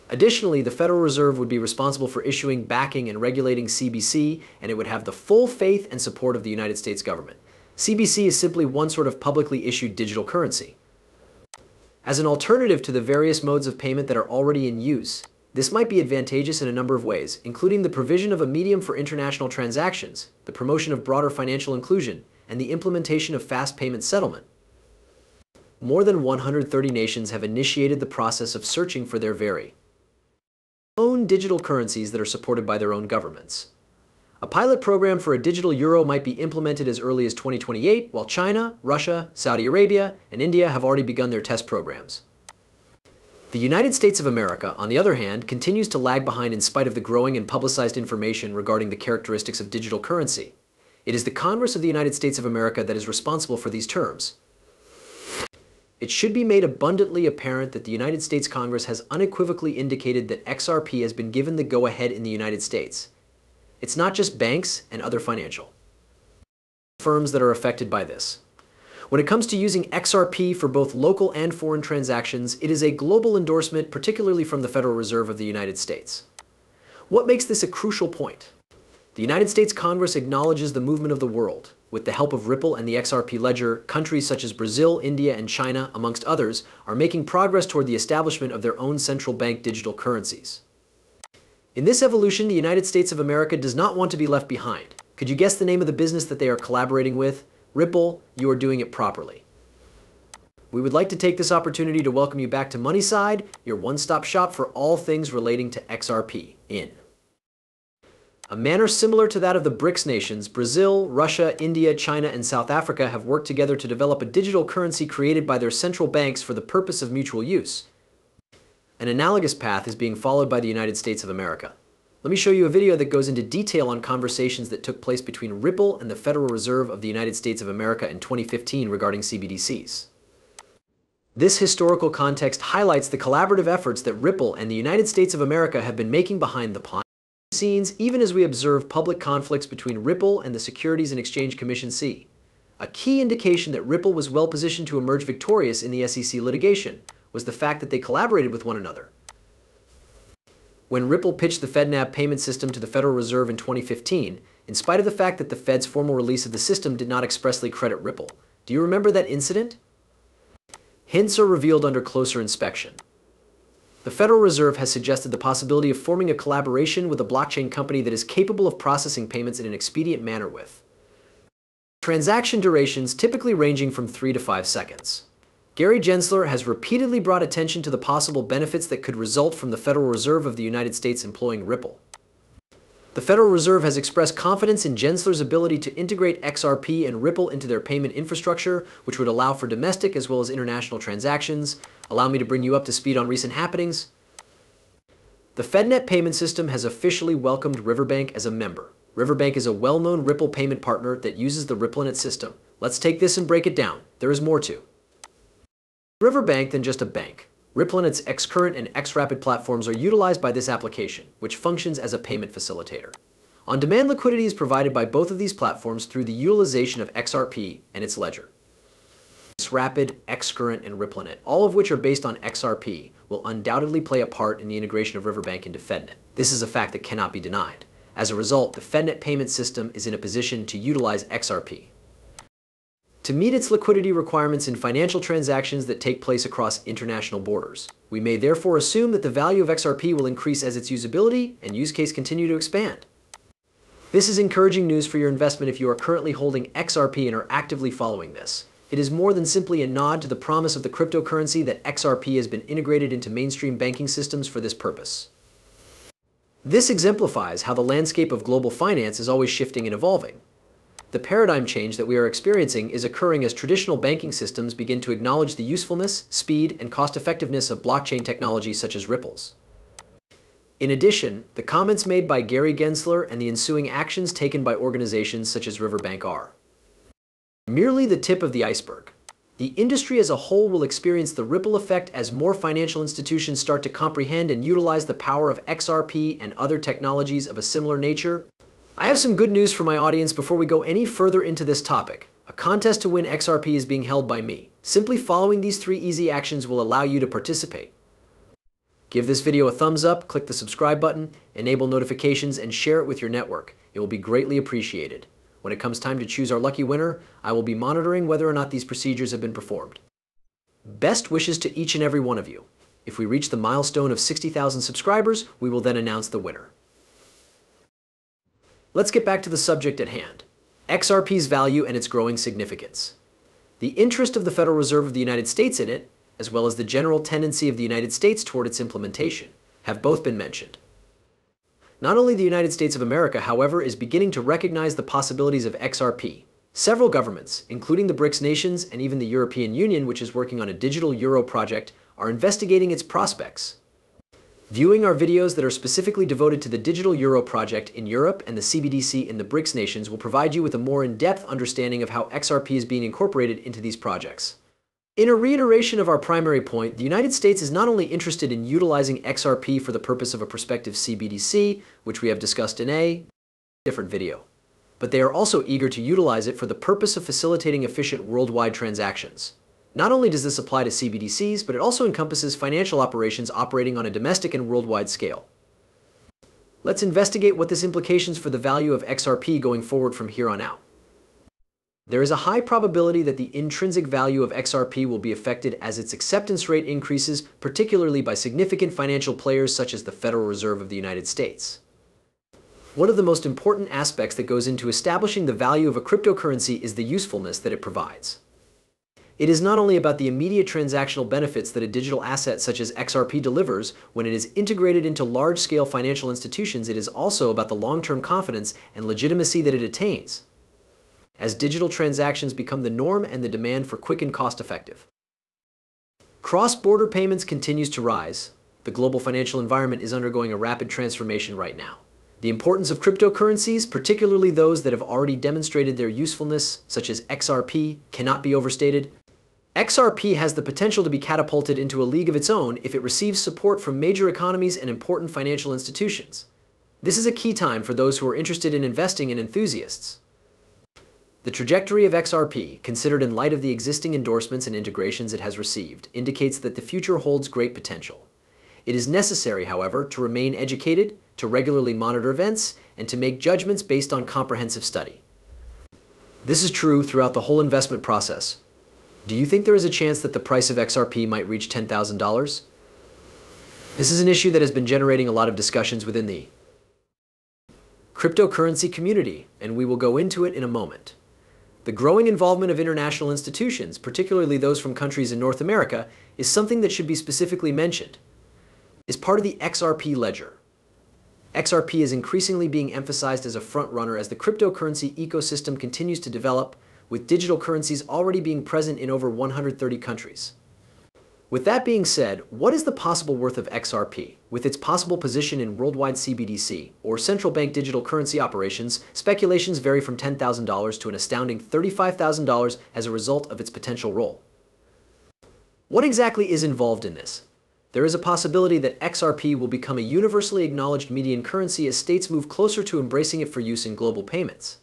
Additionally, the Federal Reserve would be responsible for issuing, backing, and regulating CBC, and it would have the full faith and support of the United States government. CBC is simply one sort of publicly issued digital currency. As an alternative to the various modes of payment that are already in use, this might be advantageous in a number of ways, including the provision of a medium for international transactions, the promotion of broader financial inclusion, and the implementation of fast payment settlement. More than 130 nations have initiated the process of searching for their very own digital currencies that are supported by their own governments. A pilot program for a digital euro might be implemented as early as 2028, while China, Russia, Saudi Arabia, and India have already begun their test programs. The United States of America, on the other hand, continues to lag behind in spite of the growing and publicized information regarding the characteristics of digital currency. It is the Congress of the United States of America that is responsible for these terms. It should be made abundantly apparent that the United States Congress has unequivocally indicated that XRP has been given the go-ahead in the United States. It's not just banks and other financial firms that are affected by this. When it comes to using XRP for both local and foreign transactions, it is a global endorsement, particularly from the Federal Reserve of the United States. What makes this a crucial point? The United States Congress acknowledges the movement of the world. With the help of Ripple and the XRP ledger, countries such as Brazil, India, and China, amongst others, are making progress toward the establishment of their own central bank digital currencies. In this evolution, the United States of America does not want to be left behind. Could you guess the name of the business that they are collaborating with? Ripple. You are doing it properly. We would like to take this opportunity to welcome you back to Moneyside, your one-stop shop for all things relating to XRP. In a manner similar to that of the BRICS nations, Brazil, Russia, India, China, and South Africa have worked together to develop a digital currency created by their central banks for the purpose of mutual use. An analogous path is being followed by the United States of America. Let me show you a video that goes into detail on conversations that took place between Ripple and the Federal Reserve of the United States of America in 2015 regarding CBDCs. This historical context highlights the collaborative efforts that Ripple and the United States of America have been making behind the scenes, even as we observe public conflicts between Ripple and the Securities and Exchange Commission (SEC). A key indication that Ripple was well positioned to emerge victorious in the SEC litigation was the fact that they collaborated with one another. When Ripple pitched the FedNAV payment system to the Federal Reserve in 2015, in spite of the fact that the Fed's formal release of the system did not expressly credit Ripple. Do you remember that incident? Hints are revealed under closer inspection. The Federal Reserve has suggested the possibility of forming a collaboration with a blockchain company that is capable of processing payments in an expedient manner with transaction durations typically ranging from 3 to 5 seconds. Gary Gensler has repeatedly brought attention to the possible benefits that could result from the Federal Reserve of the United States employing Ripple. The Federal Reserve has expressed confidence in Gensler's ability to integrate XRP and Ripple into their payment infrastructure, which would allow for domestic as well as international transactions. Allow me to bring you up to speed on recent happenings. The FedNet payment system has officially welcomed Riverbank as a member. Riverbank is a well-known Ripple payment partner that uses the RippleNet system. Let's take this and break it down. There is more to Riverbank than just a bank. RippleNet's xCurrent and xrp platforms are utilized by this application, which functions as a payment facilitator. On-demand liquidity is provided by both of these platforms through the utilization of XRP and its ledger. xrp, xCurrent, and RippleNet, all of which are based on XRP, will undoubtedly play a part in the integration of Riverbank into FedNet. This is a fact that cannot be denied. As a result, the FedNet payment system is in a position to utilize XRP to meet its liquidity requirements in financial transactions that take place across international borders. We may therefore assume that the value of XRP will increase as its usability and use case continue to expand. This is encouraging news for your investment if you are currently holding XRP and are actively following this. It is more than simply a nod to the promise of the cryptocurrency that XRP has been integrated into mainstream banking systems for this purpose. This exemplifies how the landscape of global finance is always shifting and evolving. The paradigm change that we are experiencing is occurring as traditional banking systems begin to acknowledge the usefulness, speed, and cost-effectiveness of blockchain technology such as Ripple's. In addition, the comments made by Gary Gensler and the ensuing actions taken by organizations such as Riverbank are merely the tip of the iceberg. The industry as a whole will experience the ripple effect as more financial institutions start to comprehend and utilize the power of XRP and other technologies of a similar nature. I have some good news for my audience before we go any further into this topic. A contest to win XRP is being held by me. Simply following these 3 easy actions will allow you to participate. Give this video a thumbs up, click the subscribe button, enable notifications, and share it with your network. It will be greatly appreciated. When it comes time to choose our lucky winner, I will be monitoring whether or not these procedures have been performed. Best wishes to each and every one of you. If we reach the milestone of 60,000 subscribers, we will then announce the winner. Let's get back to the subject at hand. XRP's value and its growing significance. The interest of the Federal Reserve of the United States in it, as well as the general tendency of the United States toward its implementation, have both been mentioned. Not only the United States of America, however, is beginning to recognize the possibilities of XRP. Several governments, including the BRICS nations and even the European Union, which is working on a digital euro project, are investigating its prospects. Viewing our videos that are specifically devoted to the digital euro project in Europe and the CBDC in the BRICS nations will provide you with a more in-depth understanding of how XRP is being incorporated into these projects. In a reiteration of our primary point, the United States is not only interested in utilizing XRP for the purpose of a prospective CBDC, which we have discussed in a different video, but they are also eager to utilize it for the purpose of facilitating efficient worldwide transactions. Not only does this apply to CBDCs, but it also encompasses financial operations operating on a domestic and worldwide scale. Let's investigate what this implications for the value of XRP going forward from here on out. There is a high probability that the intrinsic value of XRP will be affected as its acceptance rate increases, particularly by significant financial players such as the Federal Reserve of the United States. One of the most important aspects that goes into establishing the value of a cryptocurrency is the usefulness that it provides. It is not only about the immediate transactional benefits that a digital asset such as XRP delivers when it is integrated into large-scale financial institutions, it is also about the long-term confidence and legitimacy that it attains as digital transactions become the norm and the demand for quick and cost-effective. Cross-border payments continues to rise. The global financial environment is undergoing a rapid transformation right now. The importance of cryptocurrencies, particularly those that have already demonstrated their usefulness, such as XRP, cannot be overstated. XRP has the potential to be catapulted into a league of its own if it receives support from major economies and important financial institutions. This is a key time for those who are interested in investing and enthusiasts. The trajectory of XRP, considered in light of the existing endorsements and integrations it has received, indicates that the future holds great potential. It is necessary, however, to remain educated, to regularly monitor events, and to make judgments based on comprehensive study. This is true throughout the whole investment process. Do you think there is a chance that the price of XRP might reach $10,000? This is an issue that has been generating a lot of discussions within the cryptocurrency community, and we will go into it in a moment. The growing involvement of international institutions, particularly those from countries in North America, is something that should be specifically mentioned. Is part of the XRP ledger. XRP is increasingly being emphasized as a front-runner as the cryptocurrency ecosystem continues to develop, with digital currencies already being present in over 130 countries. With that being said, what is the possible worth of XRP? With its possible position in worldwide CBDC, or central bank digital currency operations, speculations vary from $10,000 to an astounding $35,000 as a result of its potential role. What exactly is involved in this? There is a possibility that XRP will become a universally acknowledged median currency as states move closer to embracing it for use in global payments.